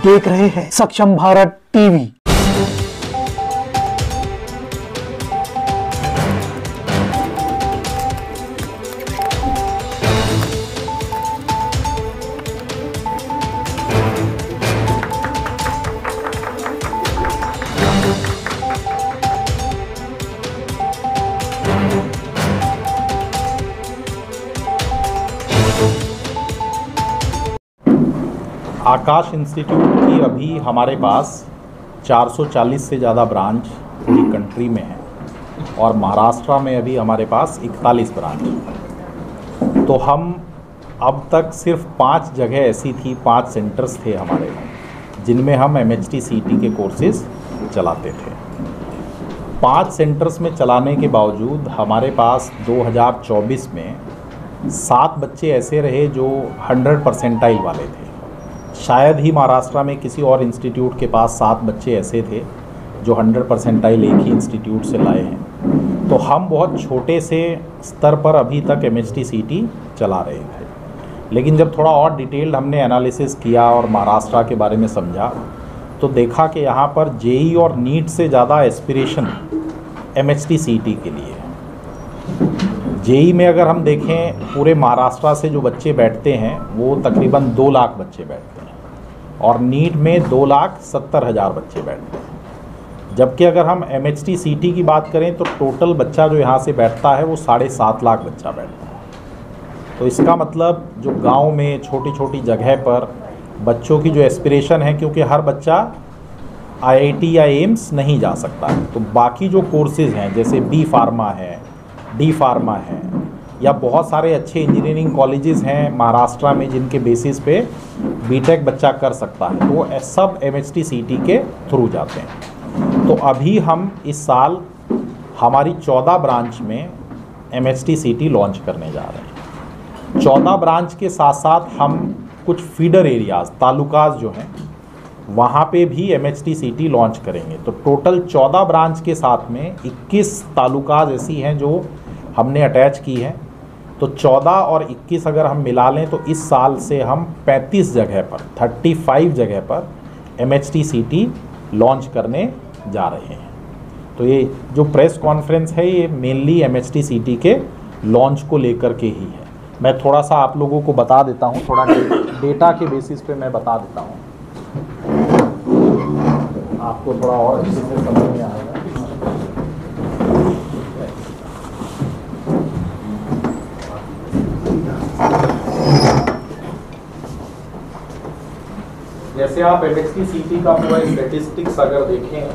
देख रहे हैं सक्षम भारत टीवी। आकाश इंस्टीट्यूट की अभी हमारे पास 440 से ज़्यादा ब्रांच पूरी कंट्री में है और महाराष्ट्र में अभी हमारे पास 41 ब्रांच है। तो हम अब तक सिर्फ 5 जगह ऐसी थी, 5 सेंटर्स थे हमारे जिनमें हम MHT-CET के कोर्सेज़ चलाते थे। 5 सेंटर्स में चलाने के बावजूद हमारे पास 2024 में 7 बच्चे ऐसे रहे जो 100 परसेंटाइल वाले थे। शायद ही महाराष्ट्र में किसी और इंस्टीट्यूट के पास 7 बच्चे ऐसे थे जो 100 परसेंटाइल एक ही इंस्टीट्यूट से लाए हैं। तो हम बहुत छोटे से स्तर पर अभी तक MHT-CET चला रहे थे। लेकिन जब थोड़ा और डिटेल्ड हमने एनालिसिस किया और महाराष्ट्र के बारे में समझा तो देखा कि यहाँ पर JEE और नीट से ज़्यादा एस्पिरेशन MHT-CET के लिए है। JEE में अगर हम देखें पूरे महाराष्ट्र से जो बच्चे बैठते हैं वो तकरीबन 2 लाख बच्चे बैठते हैं और नीट में 2,70,000 बच्चे बैठते हैं। जबकि अगर हम MHT-CET की बात करें तो टोटल बच्चा जो यहाँ से बैठता है वो 7.5 लाख बच्चा बैठता है। तो इसका मतलब जो गांव में छोटी छोटी जगह पर बच्चों की जो एस्पिरेशन है, क्योंकि हर बच्चा IIT या एम्स नहीं जा सकता है, तो बाकी जो कोर्सेज़ हैं जैसे B फार्मा है, D फार्मा है या बहुत सारे अच्छे इंजीनियरिंग कॉलेजेस हैं महाराष्ट्र में जिनके बेसिस पे BTech बच्चा कर सकता है, तो वो सब MHT-CET के थ्रू जाते हैं। तो अभी हम इस साल हमारी 14 ब्रांच में MHT-CET लॉन्च करने जा रहे हैं। 14 ब्रांच के साथ साथ हम कुछ फीडर एरियाज़, तालुकाज जो हैं वहाँ पे भी MHT-CET लॉन्च करेंगे। तो टोटल 14 ब्रांच के साथ में 21 तालुकाज ऐसी हैं जो हमने अटैच की है। तो 14 और 21 अगर हम मिला लें तो इस साल से हम 35 जगह पर 35 जगह पर MHT-CET लॉन्च करने जा रहे हैं। तो ये जो प्रेस कॉन्फ्रेंस है ये मेनली MHT-CET के लॉन्च को लेकर के ही है। मैं थोड़ा सा आप लोगों को बता देता हूँ, थोड़ा डेटा के बेसिस पे मैं बता देता हूँ, आपको थोड़ा और अच्छे से समझ में आएगा। जैसे आप MHT-CET का पूरा स्टैटिस्टिक्स अगर देखें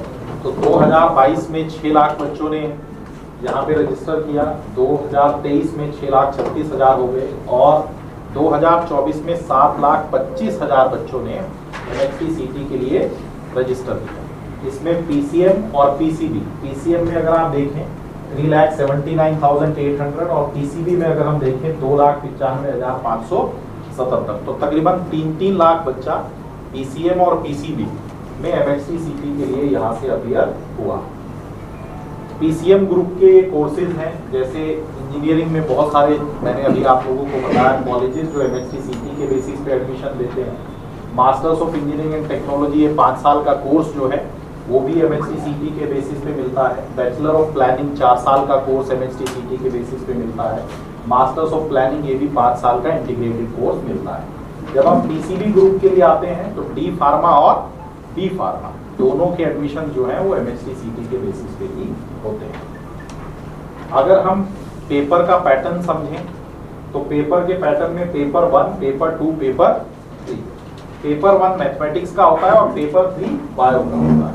तो 2022 में 6 लाख बच्चों ने यहाँ पे रजिस्टर किया, 2023 में 6,36,000 हो गए और 2024 में 7,25,000 बच्चों ने MHT-CET के लिए रजिस्टर किया। इसमें PCM और PCM में अगर आप देखें 3,79,800 और PCB में अगर हम देखें 2,95,577। तो तकरीबन 3 लाख बच्चा PCM और PCB में MHT-CET के लिए यहाँ से अपीयर हुआ। PCM ग्रुप के कोर्सेज हैं, जैसे इंजीनियरिंग में बहुत सारे मैंने अभी आप लोगों को बताया कॉलेजेस जो MHT-CET के बेसिस पे एडमिशन लेते हैं। Masters of engineering and technology ये 5 साल का कोर्स जो है वो भी MHT-CET के बेसिस पे मिलता है। बैचलर ऑफ प्लानिंग 4 साल का कोर्स MHT-CET के बेसिस पे मिलता है। मास्टर्स ऑफ प्लानिंग ये भी 5 साल का इंटीग्रेटेड कोर्स मिलता है। जब हम PCB ग्रुप के लिए आते हैं तो D फार्मा और B फार्मा दोनों के एडमिशन जो है वो MHT-CET के बेसिस पे ही होते हैं। अगर हम पेपर का पैटर्न समझें तो पेपर के पैटर्न में paper 1, paper 2, paper 3। Paper 1 mathematics का होता है और पेपर 3 बायो का होता है।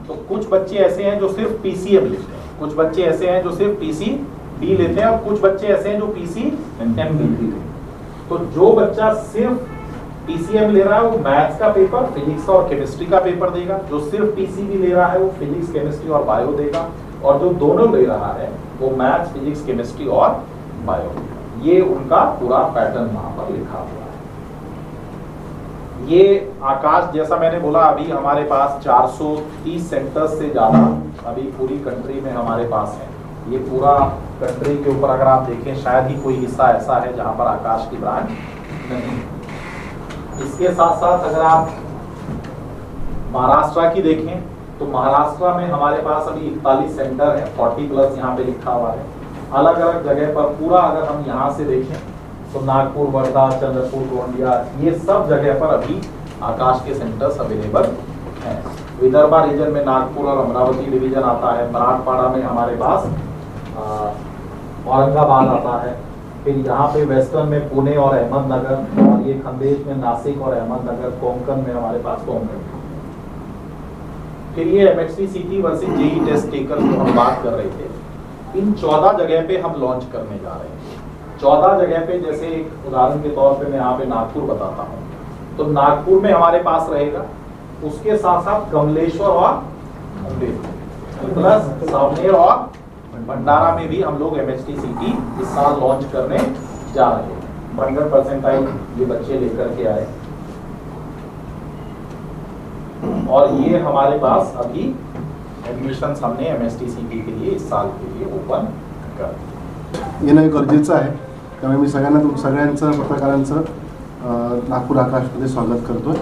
तो कुछ बच्चे ऐसे हैं जो सिर्फ PCM लेते हैं, कुछ बच्चे ऐसे हैं जो सिर्फ PCB लेते हैं और कुछ बच्चे ऐसे हैं जो PCM लेते हैं। तो जो बच्चा सिर्फ PCM ले रहा है वो मैथ्स का पेपर, फिजिक्स और केमिस्ट्री का पेपर देगा। जो सिर्फ PCB ले रहा है वो फिजिक्स, केमिस्ट्री और बायो देगा। और जो दोनों ले रहा है वो मैथ्स, फिजिक्स, केमिस्ट्री और बायो। ये उनका पूरा पैटर्न वहां पर लिखा हुआ है। ये आकाश, जैसा मैंने बोला, अभी हमारे पास 430 सेंटर्स से ज्यादा अभी पूरी कंट्री में हमारे पास है। ये पूरा कंट्री के ऊपर अगर आप देखें शायद ही कोई हिस्सा ऐसा है जहां पर आकाश की ब्रांच नहीं। इसके साथ साथ अगर आप महाराष्ट्र की देखें तो महाराष्ट्र में हमारे पास अभी 41 सेंटर है, 40+ यहाँ पे लिखा हुआ है। अलग अलग जगह पर पूरा अगर हम यहाँ से देखें तो नागपुर, वर्धा, चंद्रपुर, गोंदिया, ये सब जगह पर अभी आकाश के सेंटर्स अवेलेबल हैं। विदर्भा रीजन में नागपुर और अमरावती डिवीजन आता है। मराठवाड़ा में हमारे पास औरंगाबाद आता है। फिर यहाँ पे वेस्टर्न में पुणे और अहमदनगर, और ये खंडेश में नासिक और अहमदनगर, कोंकण में हमारे पास कोंकण। फिर ये एमएचटी सीटी वर्सेस जेई टेस्ट टेकर जो हम बात कर रहे थे, इन 14 जगह पे हम लॉन्च करने जा रहे हैं। 14 जगह पे, जैसे एक उदाहरण के तौर पे मैं यहाँ पे नागपुर बताता हूँ, तो नागपुर में हमारे पास रहेगा, उसके साथ साथ कमलेश्वर और प्लस सावनेर और भंडारा में भी हम लोग एमएचटी सीटी इस साल लॉन्च करने जा रहे हैं। 100% ये बच्चे लेकर के आए, और ये हमारे पास अभी एडमिशन हमने एमएचटी सीटी के लिए इस साल के लिए ओपन कर येणं गरजेचं आहे। त्यामुळे मी सगळ्यांचं पत्रकारांचं नागपूर आकाशमध्ये स्वागत करतोय।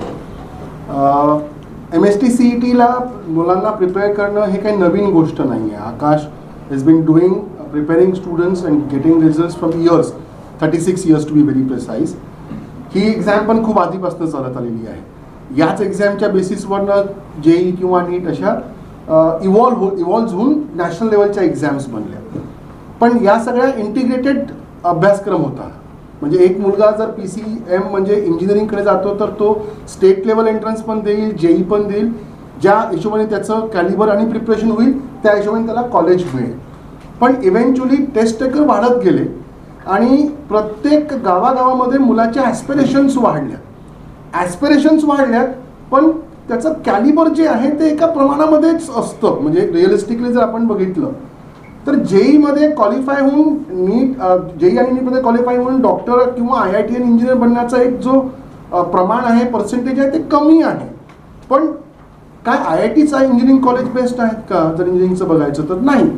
एमएचटी सीईटीला मुलांना प्रिपेअर करणं हे काही नवीन गोष्ट नाही आहे। आकाश has been doing preparing students and getting results from years, 36 years to be very precise. He exam पण खूप आधीपासून चालत आलेली आहे। याच एक्झामच्या बेसिसवरनं जेई किंवा नीट अशा इव्हॉल्व्ह होऊन नॅशनल लेवलच्या एक्झाम्स बनल्या। पण या सगळ्या इंटिग्रेटेड अभ्यासक्रम होता। म्हणजे एक मुलगा जर PCM म्हणजे इंजिनिअरिंगकडे जातो तर तो स्टेट लेवल एंट्रन्स पण देईल, जेई पण देईल, ज्या हिशोबाने त्याचं कॅलिबर आणि प्रिपरेशन होईल त्या हिशोबाने त्याला कॉलेज मिळेल। पण इव्हेंच्युअली टेस्ट टेकर वाढत गेले आणि प्रत्येक गावागावामध्ये मुलाच्या ॲस्पिरेशन्स वाढल्यात, पण त्याचं कॅलिबर जे आहे ते एका प्रमाणामध्येच असतं। म्हणजे रिअलिस्टिकली जर आपण बघितलं तर जेईमध्ये क्वालिफाय होऊन जेई आणि नीटमध्ये क्वालिफाय होऊन डॉक्टर किंवा IITN इंजिनियर बनण्याचा एक जो प्रमाण आहे, पर्सेंटेज आहे, ते कमी आहे। पण काय IITचा इंजिनिअरिंग कॉलेज बेस्ट आहेत का जर इंजिनिअरिंगचं बघायचं तर नाही।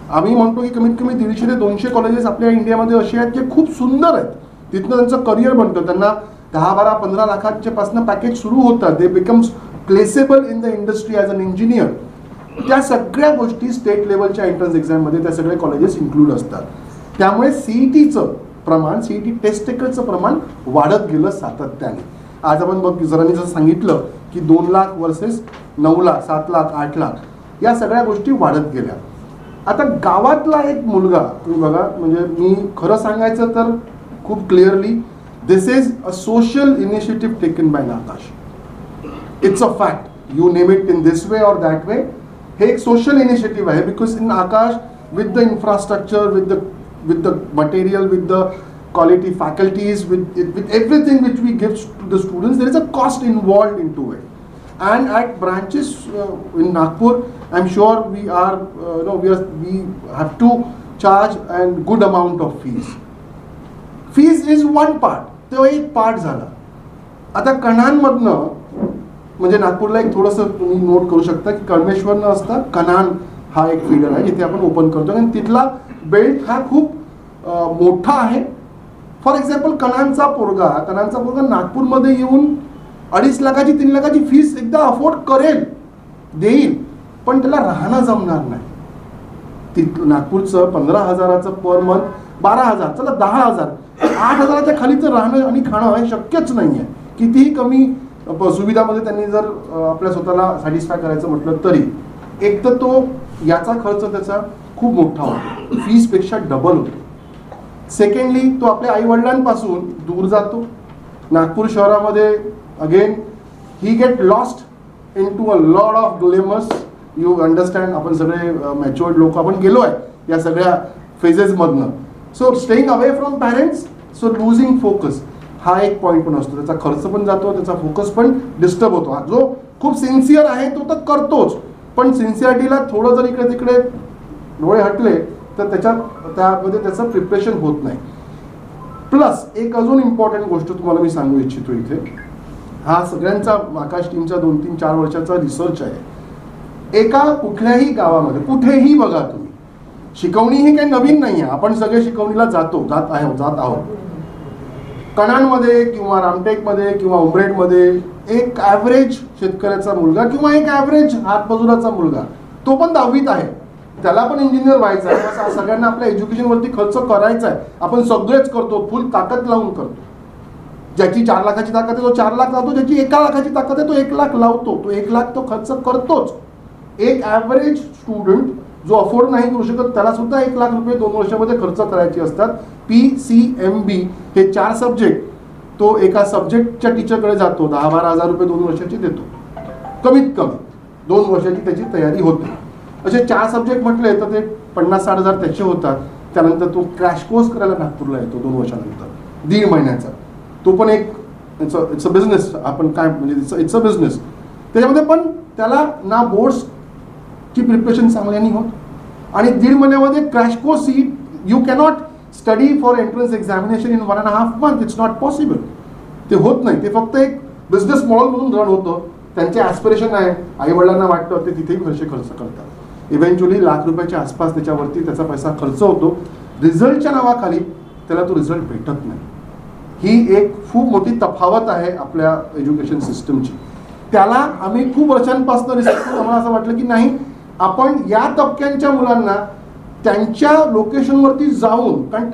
आम्ही म्हणतो की कमीत कमी 150 ते 200 कॉलेजेस आपल्या इंडियामध्ये असे आहेत जे खूप सुंदर आहेत, तिथनं त्यांचं करिअर बनतं, त्यांना 10, 12, 15 लाखाच्या पासून पॅकेज सुरू होतात, दे becomes प्लेसेबल in the industry as an engineer. त्या सगळ्या गोष्टी स्टेट लेवलच्या एंट्रन्स एक्झाममध्ये त्या सगळे कॉलेजेस इन्क्लूड असतात। त्यामुळे सीईटीचं प्रमाण, सीईटी टेस्ट टेकरचं प्रमाण वाढत गेलं सातत्याने। आज आपण बघ जरांनी जसं सांगितलं की 2 लाख वर्सेस 9 लाख, 7 लाख, 8 लाख या सगळ्या गोष्टी वाढत गेल्या। आता गावातला एक मुलगा तुम्ही बघा, म्हणजे मी खरं सांगायचं तर खूप clearly this is a social initiative taken by Akash. It's a fact, you name it in this way और दॅट वे, हे एक सोशल इनिशिएटिव्ह आहे। Because in Akash with the infrastructure, with the material, with the quality faculties, with everything which we give to the students, there is a cost involved into it. And at branches in Nagpur, I'm sure we have to charge a good amount of fees. Fees is one part, तो एक part झाला। आता कणांमधनं म्हणजे नागपूरला एक थोडंसं तुम्ही note करू शकता की कळमेश्वरनं असता कणान हा एक फीडर आहे जिथे आपण ओपन करतो, आणि तिथला बेल्ट हा खूप मोठा आहे। फॉर एक्झाम्पल कणांचा पोरगा नागपूरमध्ये येऊन 2.5 लाखाची 3 लाखाची फीस एकदा अफोर्ड करेल, देईल, पण त्याला राहणं जमणार नाही। तिथं नागपूरचं 15,000चं पर मंथ, 12,000, चला 10,000, 8,000च्या खाली तर राहणं आणि खाणं हे शक्यच नाही आहे। कितीही कमी सुविधामध्ये त्यांनी जर आपल्या स्वतःला सॅटिस्फाय करायचं म्हटलं तरी एक तर तो याचा खर्च त्याचा खूप मोठा होतो, फीसपेक्षा डबल होतो। सेकंडली तो आपल्या आई वडिलांपासून दूर जातो। नागपूर शहरामध्ये again he get lost into a lot of dilemmas, you understand. आपण सगळे मॅच्युअर्ड लोक आपण गेलो आहे या सगळ्या फेजेसमधनं। So staying away from parents, so losing focus हा एक पॉईंट पण असतो, त्याचा खर्च पण जातो, त्याचा फोकस पण डिस्टर्ब होतो। जो खूप सिन्सिअर आहे तो तर करतोच, पण सिन्सिअरिटीला थोडं जर इकडे तिकडे डोळे हटले तर त्यामध्ये त्याचं प्रिपरेशन होत नाही। प्लस एक अजून इम्पॉर्टंट गोष्ट तुम्हाला मी सांगू इच्छितो इथे, हा सगळ्यांचा आकाश टीमचा 2-3-4 वर्षाचा रिसर्च आहे। एका कुठल्याही गावामध्ये कुठेही बघा तुम्ही, शिकवणी ही काही नवीन नाही आहे, आपण सगळे शिकवणीला जात आहोत। कणांमध्ये किंवा रामटेकमध्ये किंवा उमरेडमध्ये एक ॲव्हरेज शेतकऱ्याचा मुलगा किंवा एक ॲव्हरेज हातमजुराचा मुलगा, तो पण 10वीत आहे, त्याला पण इंजिनियर व्हायचं आहे, असं सगळ्यांना आपल्या एज्युकेशनवरती खर्च करायचा आहे. आपण सगळेच करतो, फुल ताकद लावून करतो. ज्याची 4 लाखाची ताकद आहे तो 4 लाख लावतो, ज्याची 1 लाखाची ताकद आहे तो 1 लाख लावतो, तो 1 लाख तो खर्च करतोच. एक ॲव्हरेज स्टुडंट जो अफोर्ड नाही करू शकत त्याला सुद्धा 1 लाख रुपये 2 वर्षामध्ये खर्च करायचे असतात. PCMB हे 4 सब्जेक्ट, तो एका सब्जेक्टच्या टीचरकडे जातो, 10-12 हजार रुपये 2 वर्षाची देतो, कमीत कमी 2 वर्षाची त्याची तयारी होते. असे 4 सब्जेक्ट म्हटले तर ते 50-60 हजार त्याचे होतात. त्यानंतर तो क्रॅश कोर्स करायला नागपूरला येतो 2 वर्षानंतर, 1.5 महिन्याचा. तो पण एक इट्स अ बिझनेस, आपण काय म्हणजे इट्स अ बिझनेस. त्याच्यामध्ये पण त्याला ना बोर्ड्सची प्रिपरेशन चांगल्याने होत आणि 1.5 महिन्यामध्ये crash course he you cannot study for entrance examination in 1.5 month. It's not possible. ते होत नाही. ते फक्त एक बिझनेस मॉडेल म्हणून रन होतं. त्यांचे ॲस्पिरेशन आहे, आईवडिलांना वाटतं ते तिथेही पैसे खर्च करतात. इव्हेंच्युअली लाख रुपयाच्या आसपास त्याच्यावरती त्याचा पैसा खर्च होतो. रिझल्टच्या नावाखाली त्याला तो रिझल्ट भेटत नाही. ही एक खूप मोठी तफावत आहे आपल्या एज्युकेशन सिस्टमची. त्याला आम्ही खूप वर्षांपासून रिसर्च करून आम्हाला असं वाटलं की नाही, आपण या तबक्यांच्या मुलांना त्यांच्या लोकेशनवरती जाऊन, कारण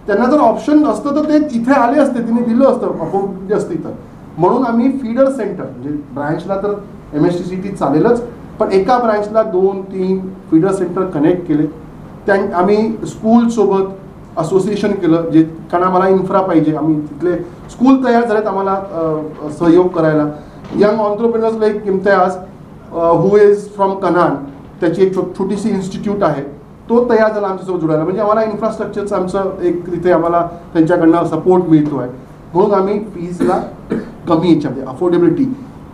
त्यांना जर ऑप्शन असतं तर ते इथे आले असते, तिने दिलं असतं अपॉर्च्युनिटी असती तर. म्हणून आम्ही फीडर सेंटर, म्हणजे ब्रँचला तर MSTCT चालेलच, पण एका ब्रँचला 2-3 फीडर सेंटर कनेक्ट केले. आम्ही स्कूलसोबत असोसिएशन केलं, जे कारण आम्हाला इन्फ्रा पाहिजे. आम्ही तिथले स्कूल तयार झालेत आम्हाला सहयोग करायला. Young entrepreneurs like Imtiaz who is from Kanhan, त्याची एक छोटीशी इन्स्टिट्यूट आहे, तो तयार झाला आमच्यासोबत जुडायला. म्हणजे आम्हाला इन्फ्रास्ट्रक्चरचं आमचं एक तिथे आम्हाला त्यांच्याकडनं सपोर्ट मिळतो आहे. म्हणून आम्ही फीजला कमी याच्यामध्ये affordability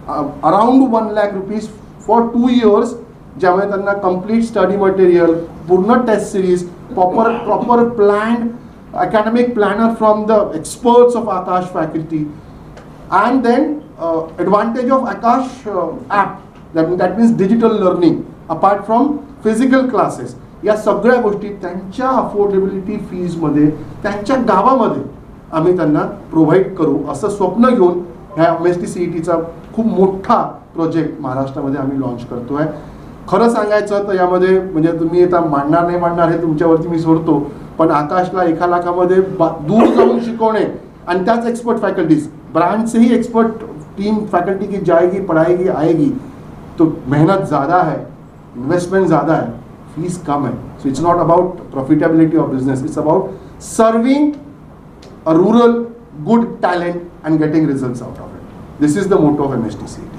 around 1 lakh rupees for 2 years, ज्यामुळे त्यांना कम्प्लीट स्टडी मटेरियल, पूर्ण test series, proper planned academic planner from the experts of Aakash faculty, and then advantage of Akash app, that means digital learning apart from physical classes. या सगळ्या गोष्टी त्यांच्या affordability फीजमध्ये त्यांच्या गावामध्ये आम्ही त्यांना प्रोव्हाइड करू असं स्वप्न घेऊन ह्या MSTCETचा खूप मोठा प्रोजेक्ट महाराष्ट्रामध्ये आम्ही लॉन्च करतो आहे. खरं सांगायचं तर यामध्ये म्हणजे तुम्ही आता मांडणार हे तुमच्यावरती मी सोडतो, पण आकाशला 1 लाखामध्ये दूर जाऊन शिकवणे आणि त्याच एक्सपर्ट फॅकल्टीज, ब्रांच से ही एक्सपर्ट टीम फैकल्टी की जाएगी, पढ़ाएगी, आएगी, तो मेहनत ज़्यादा है, इन्वेस्टमेंट ज़्यादा है, फीस कम है. So it's not about profitability of business, it's about serving a rural good talent and getting results out of it. This is the motto of MSTCET.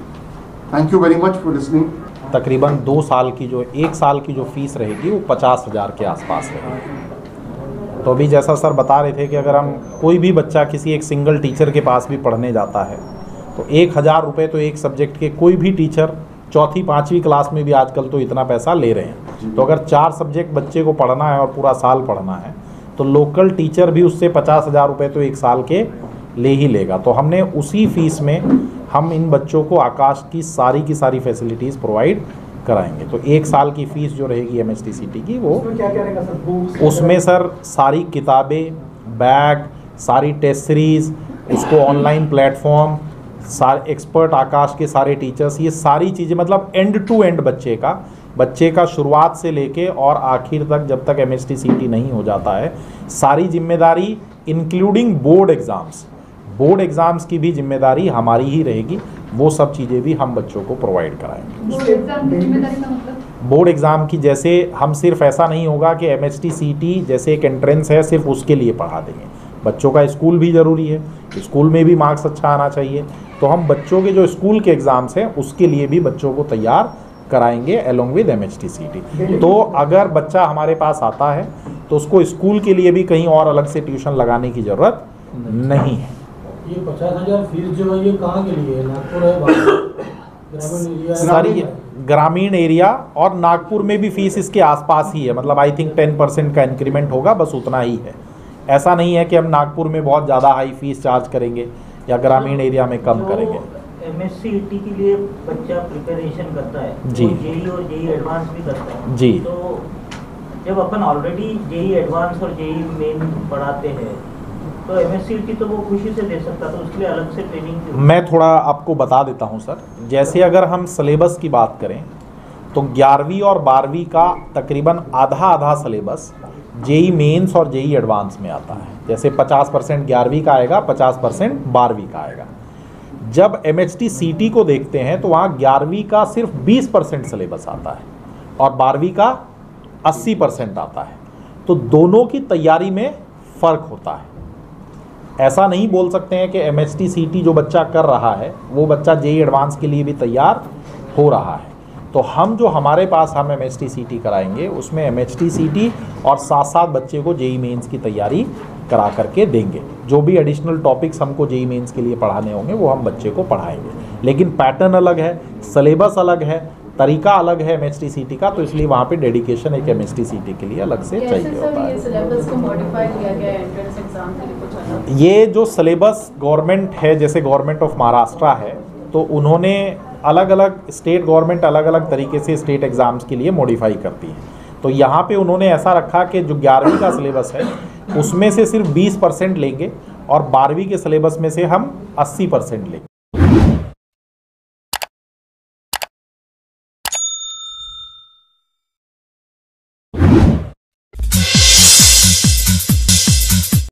Thank you very much for listening. तकरीबन 2 साल की जो 1 साल की जो fees रहेगी वो 50,000 के आसपास रहेगी. तो अभी जैसा सर बता रहे थे कि अगर हम कोई भी बच्चा किसी एक सिंगल टीचर के पास भी पढ़ने जाता है तो 1,000 रुपये तो एक सब्जेक्ट के कोई भी टीचर 4th-5वीं क्लास में भी आजकल तो इतना पैसा ले रहे हैं. तो अगर 4 सब्जेक्ट बच्चे को पढ़ना है और पूरा साल पढ़ना है तो लोकल टीचर भी उससे 50,000 रुपये तो 1 साल के ले ही लेगा. तो हमने उसी फीस में हम इन बच्चों को आकाश की सारी फैसिलिटीज़ प्रोवाइड कराएंगे. तो 1 साल की फ़ीस जो रहेगी MSTCET की वो क्या क्या रहेगा सर? उसमें सर सारी किताबें, बैग, सारी टेस्ट सीरीज़, उसको ऑनलाइन प्लेटफॉर्म, सारे एक्सपर्ट आकाश के सारे टीचर्स, ये सारी चीज़ें मतलब एंड टू एंड बच्चे का शुरुआत से लेके और आखिर तक जब तक MSTCET नहीं हो जाता है सारी जिम्मेदारी इंक्लूडिंग बोर्ड एग्ज़ाम्स की भी जिम्मेदारी हमारी ही रहेगी. वो सब चीज़ें भी हम बच्चों को प्रोवाइड कराएंगे. बोर्ड एग्ज़ाम की जैसे हम सिर्फ ऐसा नहीं होगा कि MSTCET जैसे एक एंट्रेंस है सिर्फ उसके लिए पढ़ा देंगे. बच्चों का स्कूल भी ज़रूरी है, स्कूल में भी मार्क्स अच्छा आना चाहिए. तो हम बच्चों के जो स्कूल के एग्ज़ाम्स हैं उसके लिए भी बच्चों को तैयार कराएंगे अलोंग विद MSTCET. तो अगर बच्चा हमारे पास आता है तो उसको स्कूल के लिए भी कहीं और अलग से ट्यूशन लगाने की ज़रूरत नहीं है. ये 50,000 फीस जो है ये कहाँ के लिए है? नागपुर है, ग्रामीण एरिया है? सारी ग्रामीण एरिया और नागपुर में भी फीस इसके आसपास ही है. मतलब आई थिंक 10% का इंक्रीमेंट होगा, बस उतना ही है. ऐसा नहीं है कि हम नागपुर में बहुत ज़्यादा हाई फीस चार्ज करेंगे या ग्रामीण एरिया में कम करेंगे. MSTCET के लिए बच्चा प्रिपरेशन करता है जी, जेई और जेई एडवांस भी करता है जी. तो जब अपन ऑलरेडी जेई एडवांस और जेई मेन पढ़ाते हैं तो MSCT तो वो खुशी से दे सकता, तो उसके लिए अलग से ट्रेनिंग। मैं थोड़ा आपको बता देता हूं सर। जैसे अगर हम सिलेबस की बात करें तो 11वीं और 12वीं का तकरीबन आधा आधा सिलेबस जेई मेंस और जेई एडवांस में आता है। जैसे 50% 11वीं का आएगा, 50% 12वीं का आएगा। जब MHT CT को देखते हैं तो वहाँ 11वीं का सिर्फ 20% सिलेबस आता है और 12वीं का 80% आता है। तो दोनों की तैयारी में फ़र्क होता है। ऐसा नहीं बोल सकते हैं कि MHT CT जो बच्चा कर रहा है वो बच्चा जेई एडवांस के लिए भी तैयार हो रहा है। तो हम जो हमारे पास हम MHT CT कराएंगे उसमें MHT CT और साथ साथ बच्चे को जेई मेंस की तैयारी करा करके देंगे। जो भी एडिशनल टॉपिक्स हमको जेई मेंस के लिए पढ़ाने होंगे वो हम बच्चे को पढ़ाएंगे, लेकिन पैटर्न अलग है, सिलेबस अलग है, तरीका अलग है MHT CT का। तो इसलिए वहाँ पे डेडिकेशन एक MHT CT के लिए अलग से चाहिए होता है। सिलेबस को मॉडिफाई किया गया है एंट्रेंस एग्जाम के लिए कुछ अलग? ये जो सिलेबस गवर्नमेंट है, जैसे गवर्नमेंट ऑफ महाराष्ट्र है, तो उन्होंने अलग अलग स्टेट गवर्नमेंट अलग अलग तरीके से स्टेट एग्ज़ाम्स के लिए मॉडिफाई करती है। तो यहाँ पे उन्होंने ऐसा रखा कि जो 11वीं का सिलेबस है उसमें से सिर्फ 20% लेंगे और 12वीं के सिलेबस में से हम 80% लेंगे।